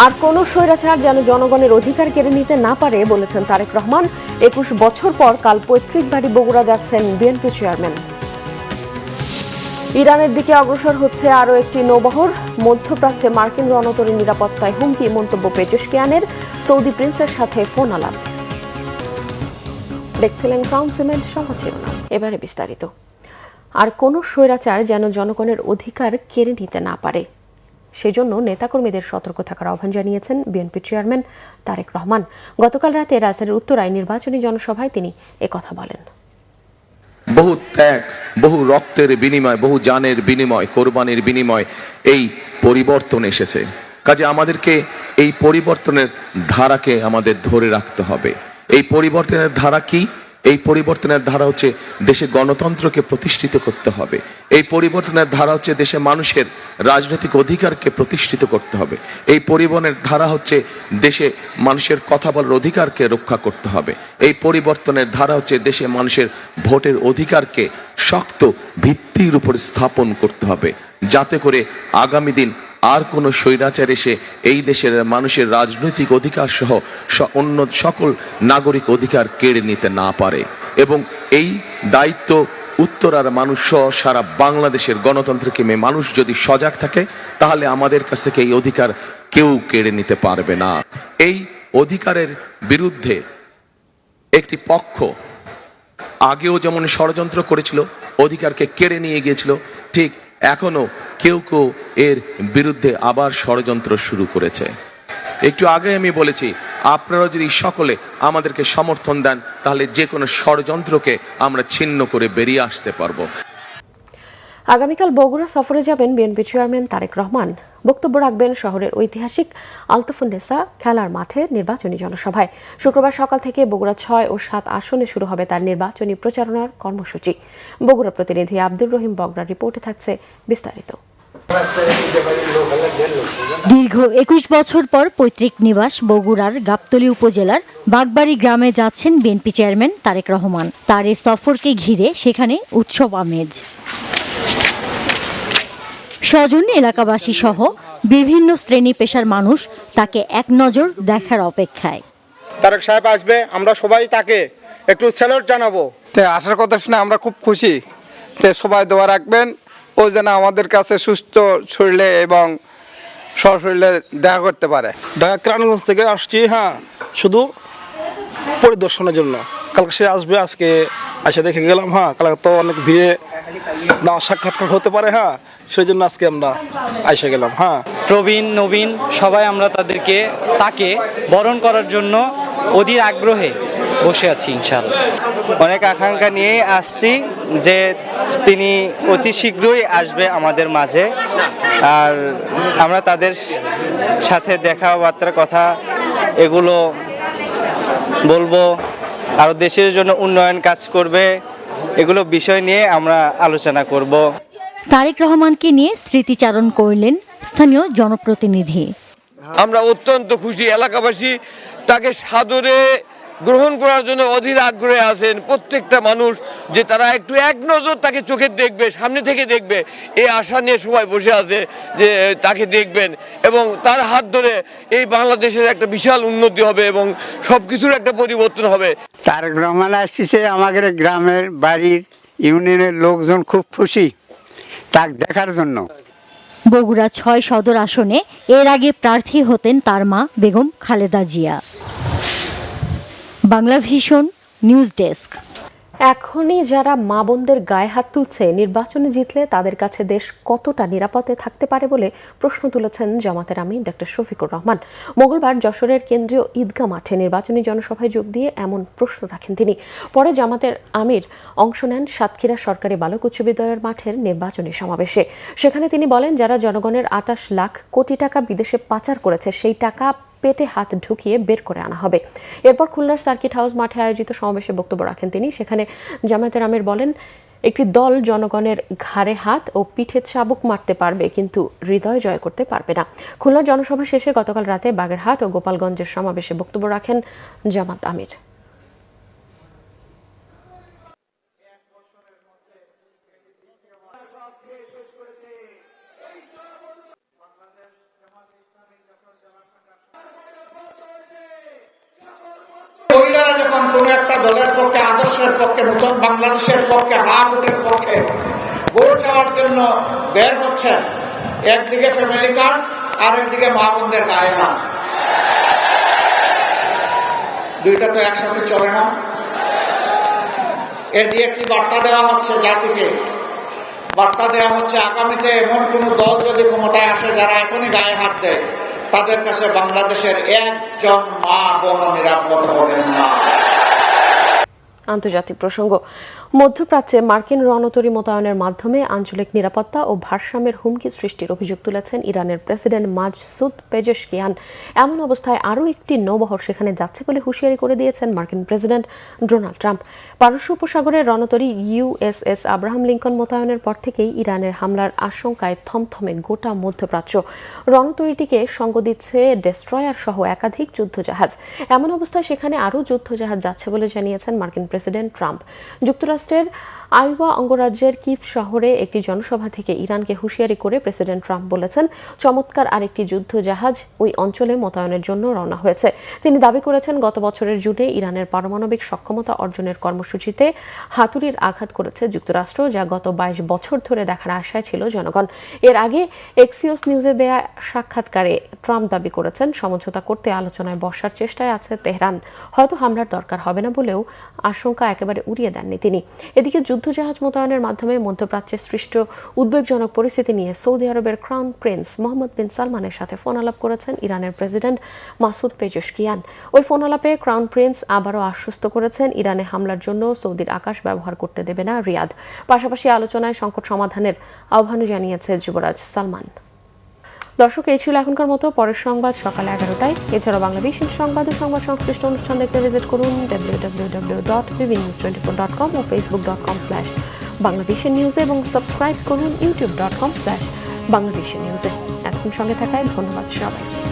আর কোন স্বৈরাচার যেন জনগণের অধিকার কেড়ে নিতে না পারে বলেছেন তারেক রহমান। ২১ বছর পর কাল পৈতৃক বাড়ি বগুড়া যাচ্ছেন বিএনপি চেয়ারম্যান। ইরানের দিকে অগ্রসর হচ্ছে আরও একটি নৌবহর। মধ্যপ্রাচ্যে মার্কিন রণতরী নিরাপত্তায় হুমকি, মন্তব্য পেজেশকিয়ানের। সৌদি প্রিন্সের সাথে ফোন আলাপ। দেখছিলেন ক্রাউন সিমেন্ট সংবাদ শিরোনাম, এবারে বিস্তারিত। আর কোন স্বৈরাচার যেন জনগণের অধিকার কেড়ে নিতে না পারে, সেজন্য নেতাকর্মীদের সতর্ক থাকার আহ্বান জানিয়েছেন বিএনপি চেয়ারম্যান তারেক রহমান। গতকাল রাতে রাজধানীর উত্তরায় নির্বাচনী জনসভায় তিনি একথা বলেন। বহু ত্যাগ, বহু রক্তের বিনিময়, বহু জানের বিনিময়, কোরবানির বিনিময় এই পরিবর্তন এসেছে। কাজে আমাদেরকে এই পরিবর্তনের ধারাকে আমাদের ধরে রাখতে হবে। এই পরিবর্তনের ধারা কি? এই পরিবর্তনের ধারা হচ্ছে দেশে গণতন্ত্রকে প্রতিষ্ঠিত করতে হবে। এই পরিবর্তনের ধারা হচ্ছে দেশে মানুষের রাজনৈতিক অধিকারকে প্রতিষ্ঠিত করতে হবে। এই পরিবর্তনের ধারা হচ্ছে দেশে মানুষের কথা বলার অধিকারকে রক্ষা করতে হবে। এই পরিবর্তনের ধারা হচ্ছে দেশে মানুষের ভোটের অধিকারকে শক্ত ভিত্তির উপর স্থাপন করতে হবে, যাতে করে আগামী দিন আর কোনো স্বৈরাচার এসে এই দেশের মানুষের রাজনৈতিক অধিকার সহ অন্য সকল নাগরিক অধিকার কেড়ে নিতে না পারে। এবং এই দায়িত্ব উত্তরার মানুষ সহ সারা বাংলাদেশের গণতন্ত্রকে মানুষ যদি সজাগ থাকে, তাহলে আমাদের কাছ থেকে এই অধিকার কেউ কেড়ে নিতে পারবে না। এই অধিকারের বিরুদ্ধে একটি পক্ষ আগেও যেমন ষড়যন্ত্র করেছিল, অধিকারকে কেড়ে নিয়ে গিয়েছিল, ঠিক এখনো কেউ কেউ এর বিরুদ্ধে আবার ষড়যন্ত্র শুরু করেছে। একটু আগে আমি বলেছি, আপনারা যদি সকলে আমাদেরকে সমর্থন দেন, তাহলে যে কোনো ষড়যন্ত্রকে আমরা ছিন্ন করে বেরিয়ে আসতে পারবো। আগামীকাল বগুড়া সফরে যাবেন বিএনপি চেয়ারম্যান তারেক রহমান। বক্তব্য রাখবেন শহরের ঐতিহাসিক আলতাফুন্নেসা খেলার মাঠে নির্বাচনী জনসভায়। শুক্রবার সকাল থেকে বগুড়া ৬ ও ৭ আসনে শুরু হবে তার নির্বাচনী প্রচারণার কর্মসূচি। বগুড়া প্রতিনিধি আব্দুর রহিম বগড়ার রিপোর্টে থাকছে বিস্তারিত। দীর্ঘ ২১ বছর পর পৈতৃক নিবাস বগুড়ার গাবতলী উপজেলার বাগবাড়ি গ্রামে যাচ্ছেন বিএনপি চেয়ারম্যান তারেক রহমান। তার এই সফরকে ঘিরে সেখানে উৎসব আমেজ। স্বজন, এলাকাবাসী সহ বিভিন্ন শ্রেণী পেশার মানুষ তাকে এক নজর দেখার অপেক্ষায়। তারেক সাহেব আসবে, আমরা সবাই তাকে একটু স্যালুট জানাবো। আসার কথা শুনে আমরা খুব খুশি। সবাই দোয়া রাখবেন, ও যেন আমাদের কাছে সুস্থ শরীরে এবং সশরীরে দেখা করতে পারে। ঢাকা ক্রানগঞ্জ থেকে আসছি, শুধু পরিদর্শনের জন্য। কালকে সে আসবে, আজকে এসে দেখে গেলাম। কালকে তো অনেক ভিড়ে না সাক্ষাৎকার হতে পারে, সেই জন্য আজকে আমরা এসে গেলাম। প্রবীণ নবীন সবাই আমরা তাকে বরণ করার জন্য অধীর আগ্রহে বসে আছি। ইনশাআল্লাহ অনেক আকাঙ্ক্ষা নিয়ে আসছি যে তিনি অতি শীঘ্রই আসবে আমাদের মাঝে, আর আমরা তাদের সাথে দেখাবার্তার কথা এগুলো বলবো। আরও দেশের জন্য উন্নয়ন কাজ করবে, এগুলো বিষয় নিয়ে আমরা আলোচনা করব। তারেক রহমানকে নিয়ে স্মৃতিচারণ করলেন স্থানীয় জনপ্রতিনিধি। আমরা অত্যন্ত খুশি, এলাকাবাসী তাকে সাদরে গ্রহণ করার জন্য অধীর আগ্রহে আছেন। প্রত্যেকটা মানুষ যে তারা একটু এক নজর তাকে চোখে দেখবে, সামনে থেকে দেখবে, এই আশা নিয়ে সবাই বসে আছে যে তাকে দেখবেন এবং তার হাত ধরে এই বাংলাদেশের একটা বিশাল উন্নতি হবে এবং সবকিছুর একটা পরিবর্তন হবে। তারেক রহমান আসছে, আমাদের গ্রামের বাড়ির ইউনিয়নের লোকজন খুব খুশি তাকে দেখার জন্য। বগুড়া ৬ সদর আসনে এর আগে প্রার্থী হতেন তার মা বেগম খালেদা জিয়া। Banglavision news desk. এখনই যারা মা বোনদের গায়ে হাত তুলছে, নির্বাচনে জিতলে তাদের কাছে দেশ কতটা নিরাপদে থাকতে পারে বলে প্রশ্ন তুলেছেন জামাতের আমির ডক্টর শফিকুর রহমান। মঙ্গলবার যশোরের কেন্দ্রীয় ঈদগাহ মাঠে নির্বাচনী জনসভায় যোগ দিয়ে এমন প্রশ্ন রাখেন তিনি। পরে জামাতের আমির অংশ নেন সাতক্ষীরা সরকারি বালক উচ্চ বিদ্যালয়ের মাঠের নির্বাচনী সমাবেশে। সেখানে তিনি বলেন, যারা জনগণের ২৮ লাখ কোটি টাকা বিদেশে পাচার করেছে, সেই টাকা পেটে হাত ঢুকিয়ে বের করে আনা হবে। এরপর খুলনার সার্কিট হাউস মাঠে আয়োজিত সমাবেশে বক্তব্য রাখেন তিনি। সেখানে জামায়াতের আমির বলেন, একটি দল জনগণের ঘাড়ে হাত ও পিঠে চাবুক মারতে পারবে, কিন্তু হৃদয় জয় করতে পারবে না। খুলনার জনসভা শেষে গতকাল রাতে বাগেরহাট ও গোপালগঞ্জের সমাবেশে বক্তব্য রাখেন জামাত আমির। কোন একটা দলের পক্ষে, আদর্শের পক্ষে, নতুন বাংলাদেশের পক্ষে, হাফুটের পক্ষে ভোট চাওয়ার জন্য বের হচ্ছেন, একদিকে ফ্যামিলি কার্ড আর একদিকে মা বোনদের গায়ে হাত, দুইটা তো একসাথে চলে না। এ দিয়ে একটি বার্তা দেওয়া হচ্ছে জাতিকে, বার্তা দেওয়া হচ্ছে আগামীতে এমন কোন দল যদি ক্ষমতায় আসে যারা এখনই গায়ে হাত দেয়, তাদের কাছে বাংলাদেশের একজন মা বোন নিরাপদ হবেন না। আন্তর্জাতিক প্রসঙ্গ। মধ্যপ্রাচ্যে মার্কিন রণতরী মোতায়েনের মাধ্যমে আঞ্চলিক নিরাপত্তা ও ভারসাম্যের হুমকি সৃষ্টির অভিযোগ তুলেছেন ইরানের প্রেসিডেন্ট মাসউদ পেজেশকিয়ান। এমন অবস্থায় আরও একটি নৌবহর সেখানে যাচ্ছে বলে হুঁশিয়ারি করে দিয়েছেন মার্কিন প্রেসিডেন্ট ডোনাল্ড ট্রাম্প। পারস্য উপসাগরের রণতরী ইউএসএস আব্রাহাম লিঙ্কন মোতায়েনের পর থেকেই ইরানের হামলার আশঙ্কায় থমথমে গোটা মধ্যপ্রাচ্য। রণতরীটিকে সঙ্গ দিচ্ছে ডেস্ট্রয়ার সহ একাধিক যুদ্ধজাহাজ। এমন অবস্থায় সেখানে আরও যুদ্ধজাহাজ যাচ্ছে বলে জানিয়েছেন মার্কিন প্রেসিডেন্ট ট্রাম্প। যুক্তরাষ্ট্রের আইওয়া অঙ্গরাজ্যের কিভ শহরে একটি জনসভা থেকে ইরানকে হুঁশিয়ারি করে প্রেসিডেন্ট ট্রাম্প বলেছেন, চমৎকার আরেকটি যুদ্ধজাহাজ ওই অঞ্চলে মোতায়েনের জন্য রওনা হয়েছে। তিনি দাবি করেছেন, গত বছরের জুনে ইরানের পারমাণবিক সক্ষমতা অর্জনের কর্মসূচিতে হাতুড়ির আঘাত করেছে যুক্তরাষ্ট্র, যা গত 22 বছর ধরে দেখার আশায় ছিল জনগণ। এর আগে এক্সিওস নিউজে দেয়া সাক্ষাৎকারে ট্রাম্প দাবি করেছেন, সমঝোতা করতে আলোচনায় বসার চেষ্টায় আছে তেহরান, হয়তো হামলার দরকার হবে না বলেও আশঙ্কা একেবারে উড়িয়ে দেননি তিনি। এদিকে যুদ্ধজাহাজ মোতায়েনের মাধ্যমে মধ্যপ্রাচ্যে সৃষ্ট উদ্বেগজনক পরিস্থিতি নিয়ে সৌদি আরবের ক্রাউন প্রিন্স মোহাম্মদ বিন সালমানের সাথে ফোন আলাপ করেছেন ইরানের প্রেসিডেন্ট মাসুদ পেজেশকিয়ান। ওই ফোন আলাপে ক্রাউন প্রিন্স আবারও আশ্বস্ত করেছেন, ইরানে হামলার জন্য সৌদির আকাশ ব্যবহার করতে দেবে না রিয়াদ। পাশাপাশি আলোচনায় সংকট সমাধানের আহ্বানও জানিয়েছে যুবরাজ সালমান। দর্শক, এই ছিল এখনকার মতো। পরের সংবাদ সকাল 11টায়। এছাড়াও বাংলাদেশের সংবাদ ও সংবাদ সংশ্লিষ্ট অনুষ্ঠান দেখতে ভিজিট করুন www.bbnews24.com ও facebook.com/bangladeshi-news এবং সাবস্ক্রাইব করুন youtube.com/bangladeshi-news। এতক্ষণ সঙ্গে থাকায় ধন্যবাদ সবাইকে।